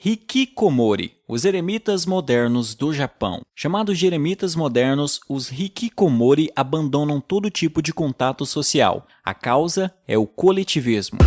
Hikikomori, os eremitas modernos do Japão. Chamados de eremitas modernos, os hikikomori abandonam todo tipo de contato social. A causa é o coletivismo.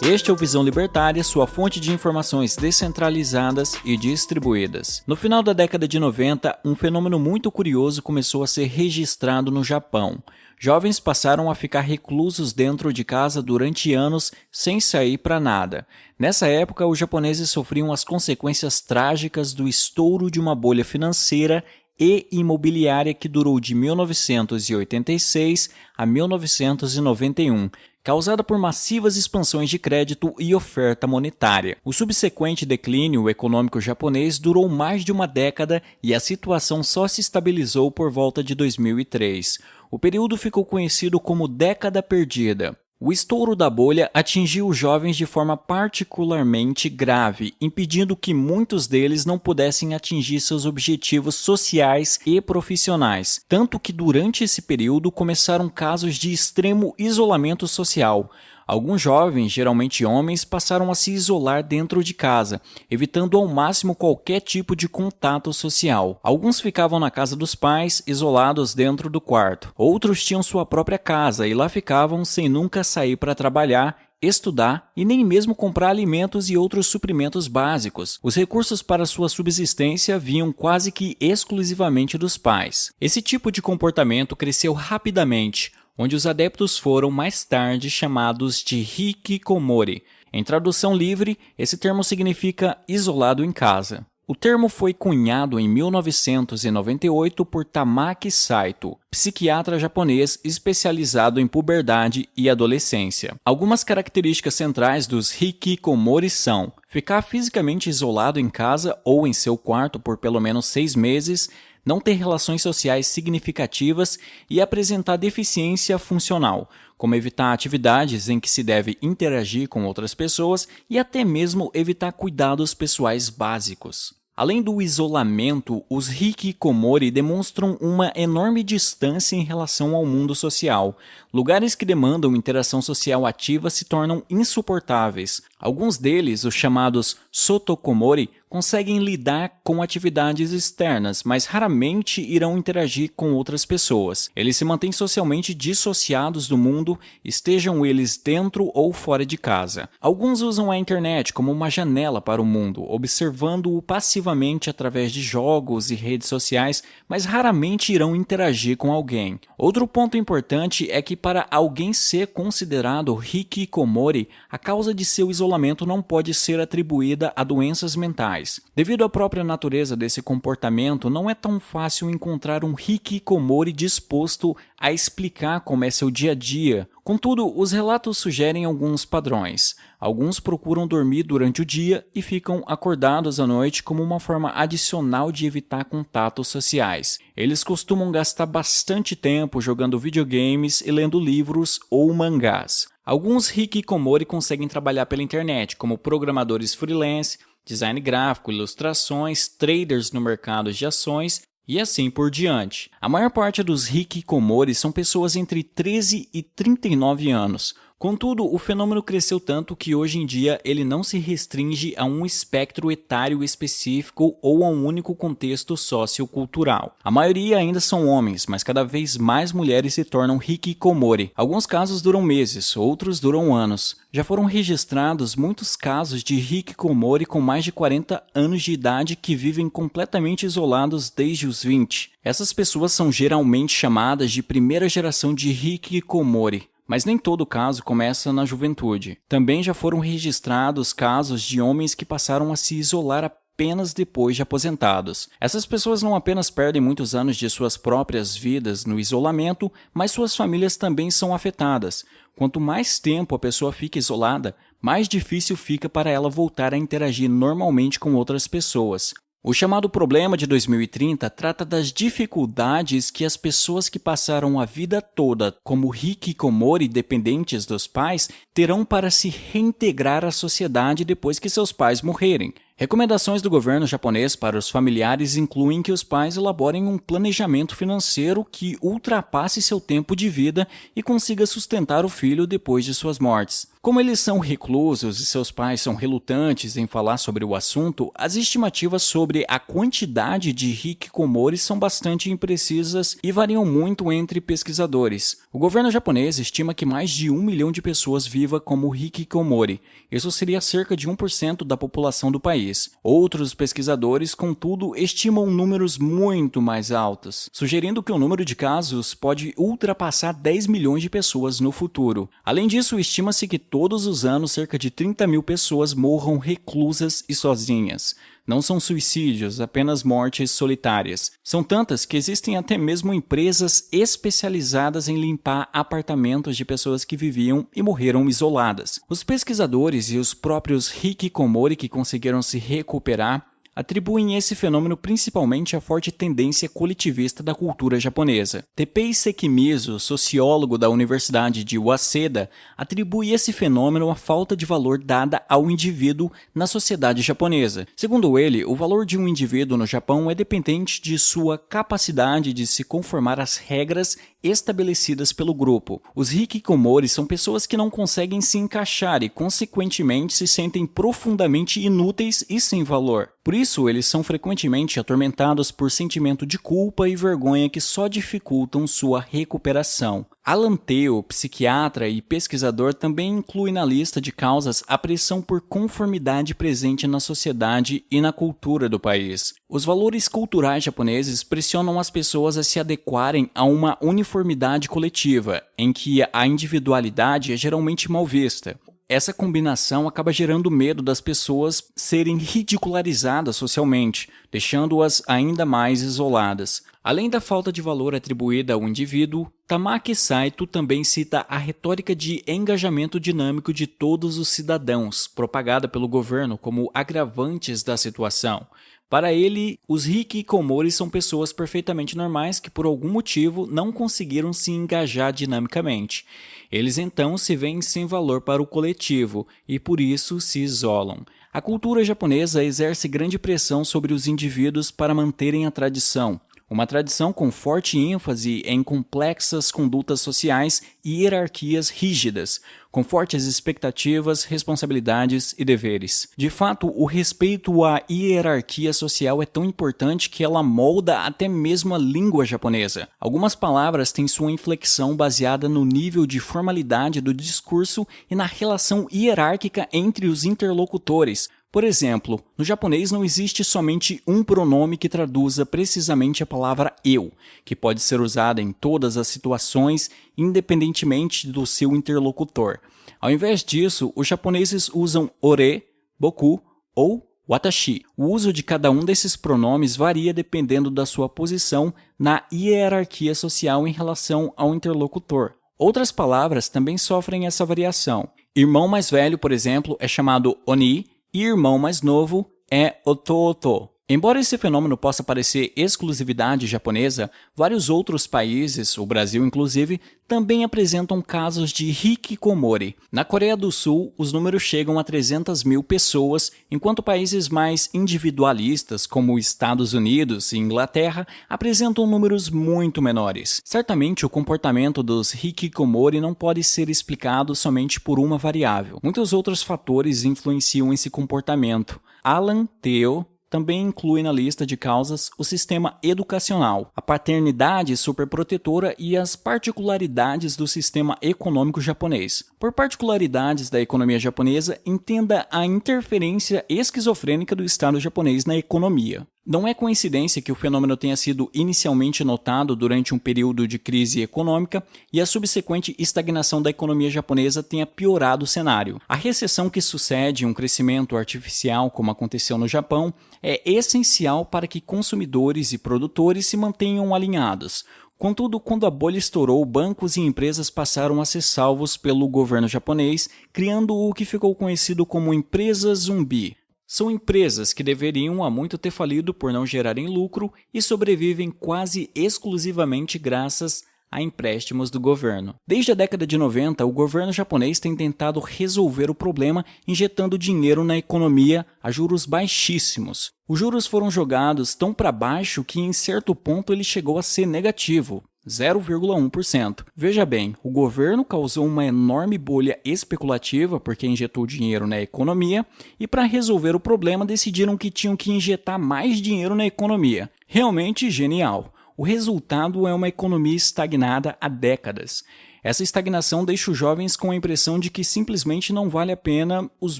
Este é o Visão Libertária, sua fonte de informações descentralizadas e distribuídas. No final da década de 90, um fenômeno muito curioso começou a ser registrado no Japão. Jovens passaram a ficar reclusos dentro de casa durante anos sem sair para nada. Nessa época, os japoneses sofriam as consequências trágicas do estouro de uma bolha financeira e imobiliária que durou de 1986 a 1991, causada por massivas expansões de crédito e oferta monetária. O subsequente declínio econômico japonês durou mais de uma década e a situação só se estabilizou por volta de 2003. O período ficou conhecido como Década Perdida. O estouro da bolha atingiu os jovens de forma particularmente grave, impedindo que muitos deles não pudessem atingir seus objetivos sociais e profissionais, tanto que durante esse período começaram casos de extremo isolamento social. Alguns jovens, geralmente homens, passaram a se isolar dentro de casa, evitando ao máximo qualquer tipo de contato social. Alguns ficavam na casa dos pais, isolados dentro do quarto. Outros tinham sua própria casa e lá ficavam sem nunca sair para trabalhar, estudar e nem mesmo comprar alimentos e outros suprimentos básicos. Os recursos para sua subsistência vinham quase que exclusivamente dos pais. Esse tipo de comportamento cresceu rapidamente, onde os adeptos foram mais tarde chamados de hikikomori. Em tradução livre, esse termo significa isolado em casa. O termo foi cunhado em 1998 por Tamaki Saito, psiquiatra japonês especializado em puberdade e adolescência. Algumas características centrais dos hikikomori são ficar fisicamente isolado em casa ou em seu quarto por pelo menos 6 meses, não ter relações sociais significativas e apresentar deficiência funcional, como evitar atividades em que se deve interagir com outras pessoas e até mesmo evitar cuidados pessoais básicos. Além do isolamento, os hikikomori demonstram uma enorme distância em relação ao mundo social. Lugares que demandam interação social ativa se tornam insuportáveis. Alguns deles, os chamados sotokomori, conseguem lidar com atividades externas, mas raramente irão interagir com outras pessoas. Eles se mantêm socialmente dissociados do mundo, estejam eles dentro ou fora de casa. Alguns usam a internet como uma janela para o mundo, observando-o passivamente através de jogos e redes sociais, mas raramente irão interagir com alguém. Outro ponto importante é que para alguém ser considerado hikikomori, a causa de seu isolamento não pode ser atribuída a doenças mentais. Devido à própria natureza desse comportamento, não é tão fácil encontrar um hikikomori disposto a explicar como é seu dia a dia. Contudo, os relatos sugerem alguns padrões. Alguns procuram dormir durante o dia e ficam acordados à noite como uma forma adicional de evitar contatos sociais. Eles costumam gastar bastante tempo jogando videogames e lendo livros ou mangás. Alguns hikikomori conseguem trabalhar pela internet, como programadores freelance, design gráfico, ilustrações, traders no mercado de ações e assim por diante. A maior parte dos hikikomori são pessoas entre 13 e 39 anos. Contudo, o fenômeno cresceu tanto que hoje em dia ele não se restringe a um espectro etário específico ou a um único contexto sociocultural. A maioria ainda são homens, mas cada vez mais mulheres se tornam hikikomori. Alguns casos duram meses, outros duram anos. Já foram registrados muitos casos de hikikomori com mais de 40 anos de idade que vivem completamente isolados desde os 20. Essas pessoas são geralmente chamadas de primeira geração de hikikomori. Mas nem todo caso começa na juventude. Também já foram registrados casos de homens que passaram a se isolar apenas depois de aposentados. Essas pessoas não apenas perdem muitos anos de suas próprias vidas no isolamento, mas suas famílias também são afetadas. Quanto mais tempo a pessoa fica isolada, mais difícil fica para ela voltar a interagir normalmente com outras pessoas. O chamado Problema de 2030 trata das dificuldades que as pessoas que passaram a vida toda como hikikomori dependentes dos pais terão para se reintegrar à sociedade depois que seus pais morrerem. Recomendações do governo japonês para os familiares incluem que os pais elaborem um planejamento financeiro que ultrapasse seu tempo de vida e consiga sustentar o filho depois de suas mortes. Como eles são reclusos e seus pais são relutantes em falar sobre o assunto, as estimativas sobre a quantidade de hikikomori são bastante imprecisas e variam muito entre pesquisadores. O governo japonês estima que mais de 1 milhão de pessoas viva como hikikomori. Isso seria cerca de 1% da população do país. Outros pesquisadores, contudo, estimam números muito mais altos, sugerindo que o número de casos pode ultrapassar 10 milhões de pessoas no futuro. Além disso, estima-se que todos os anos cerca de 30 mil pessoas morram reclusas e sozinhas. Não são suicídios, apenas mortes solitárias. São tantas que existem até mesmo empresas especializadas em limpar apartamentos de pessoas que viviam e morreram isoladas. Os pesquisadores e os próprios hikikomori que conseguiram se recuperar atribuem esse fenômeno principalmente à forte tendência coletivista da cultura japonesa. Teppei Sekimizu, sociólogo da Universidade de Waseda, atribui esse fenômeno à falta de valor dada ao indivíduo na sociedade japonesa. Segundo ele, o valor de um indivíduo no Japão é dependente de sua capacidade de se conformar às regras estabelecidas pelo grupo. Os hikikomori são pessoas que não conseguem se encaixar e, consequentemente, se sentem profundamente inúteis e sem valor. Por isso, eles são frequentemente atormentados por sentimento de culpa e vergonha que só dificultam sua recuperação. Alan Theo, psiquiatra e pesquisador, também inclui na lista de causas a pressão por conformidade presente na sociedade e na cultura do país. Os valores culturais japoneses pressionam as pessoas a se adequarem a uma uniformidade coletiva, em que a individualidade é geralmente mal vista. Essa combinação acaba gerando medo das pessoas serem ridicularizadas socialmente, deixando-as ainda mais isoladas. Além da falta de valor atribuída ao indivíduo, Tamaki Saito também cita a retórica de engajamento dinâmico de todos os cidadãos, propagada pelo governo como agravantes da situação. Para ele, os hikikomori são pessoas perfeitamente normais que por algum motivo não conseguiram se engajar dinamicamente. Eles então se veem sem valor para o coletivo e por isso se isolam. A cultura japonesa exerce grande pressão sobre os indivíduos para manterem a tradição. Uma tradição com forte ênfase em complexas condutas sociais e hierarquias rígidas, com fortes expectativas, responsabilidades e deveres. De fato, o respeito à hierarquia social é tão importante que ela molda até mesmo a língua japonesa. Algumas palavras têm sua inflexão baseada no nível de formalidade do discurso e na relação hierárquica entre os interlocutores. Por exemplo, no japonês não existe somente um pronome que traduza precisamente a palavra eu, que pode ser usada em todas as situações, independentemente do seu interlocutor. Ao invés disso, os japoneses usam ore, boku ou watashi. O uso de cada um desses pronomes varia dependendo da sua posição na hierarquia social em relação ao interlocutor. Outras palavras também sofrem essa variação. Irmão mais velho, por exemplo, é chamado oni, e irmão mais novo é ototo. Embora esse fenômeno possa parecer exclusividade japonesa, vários outros países, o Brasil inclusive, também apresentam casos de hikikomori. Na Coreia do Sul, os números chegam a 300 mil pessoas, enquanto países mais individualistas, como Estados Unidos e Inglaterra, apresentam números muito menores. Certamente, o comportamento dos hikikomori não pode ser explicado somente por uma variável. Muitos outros fatores influenciam esse comportamento. Alan Theo também inclui na lista de causas o sistema educacional, a paternidade superprotetora e as particularidades do sistema econômico japonês. Por particularidades da economia japonesa, entenda a interferência esquizofrênica do Estado japonês na economia. Não é coincidência que o fenômeno tenha sido inicialmente notado durante um período de crise econômica e a subsequente estagnação da economia japonesa tenha piorado o cenário. A recessão que sucede um crescimento artificial, como aconteceu no Japão, é essencial para que consumidores e produtores se mantenham alinhados. Contudo, quando a bolha estourou, bancos e empresas passaram a ser salvos pelo governo japonês, criando o que ficou conhecido como empresa zumbi. São empresas que deveriam há muito ter falido por não gerarem lucro e sobrevivem quase exclusivamente graças a empréstimos do governo. Desde a década de 90, o governo japonês tem tentado resolver o problema injetando dinheiro na economia a juros baixíssimos. Os juros foram jogados tão para baixo que em certo ponto ele chegou a ser negativo. 0,1%. Veja bem, o governo causou uma enorme bolha especulativa porque injetou dinheiro na economia e para resolver o problema decidiram que tinham que injetar mais dinheiro na economia. Realmente genial. O resultado é uma economia estagnada há décadas. Essa estagnação deixa os jovens com a impressão de que simplesmente não vale a pena os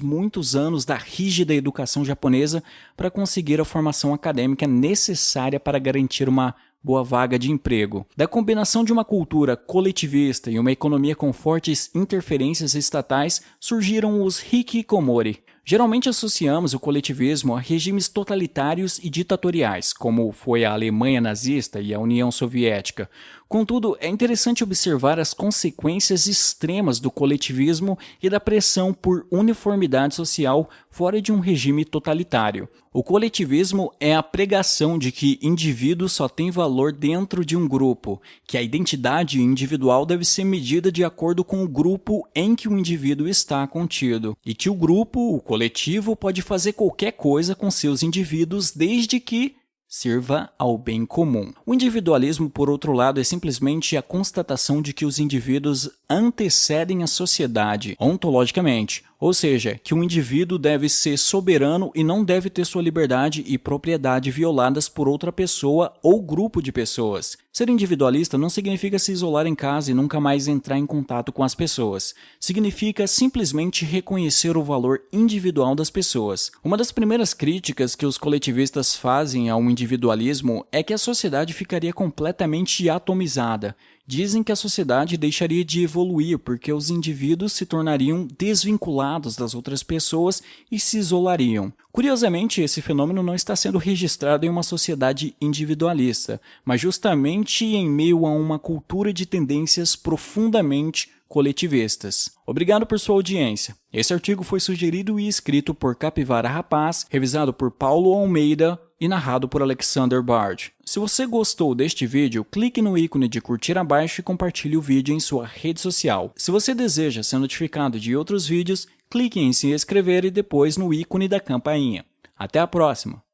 muitos anos da rígida educação japonesa para conseguir a formação acadêmica necessária para garantir uma boa vaga de emprego. Da combinação de uma cultura coletivista e uma economia com fortes interferências estatais, surgiram os hikikomori. Geralmente associamos o coletivismo a regimes totalitários e ditatoriais, como foi a Alemanha nazista e a União Soviética. Contudo, é interessante observar as consequências extremas do coletivismo e da pressão por uniformidade social fora de um regime totalitário. O coletivismo é a pregação de que indivíduo só tem valor dentro de um grupo, que a identidade individual deve ser medida de acordo com o grupo em que o indivíduo está contido, e que o grupo, o coletivo, pode fazer qualquer coisa com seus indivíduos desde que sirva ao bem comum. O individualismo, por outro lado, é simplesmente a constatação de que os indivíduos antecedem a sociedade ontologicamente, ou seja, que o indivíduo deve ser soberano e não deve ter sua liberdade e propriedade violadas por outra pessoa ou grupo de pessoas. Ser individualista não significa se isolar em casa e nunca mais entrar em contato com as pessoas. Significa simplesmente reconhecer o valor individual das pessoas. Uma das primeiras críticas que os coletivistas fazem ao individualismo é que a sociedade ficaria completamente atomizada. Dizem que a sociedade deixaria de evoluir porque os indivíduos se tornariam desvinculados das outras pessoas e se isolariam. Curiosamente, esse fenômeno não está sendo registrado em uma sociedade individualista, mas justamente em meio a uma cultura de tendências profundamente coletivistas. Obrigado por sua audiência. Esse artigo foi sugerido e escrito por Capivara Rapaz, revisado por Paulo Almeida e narrado por Alexander Bard. Se você gostou deste vídeo, clique no ícone de curtir abaixo e compartilhe o vídeo em sua rede social. Se você deseja ser notificado de outros vídeos, clique em se inscrever e depois no ícone da campainha. Até a próxima!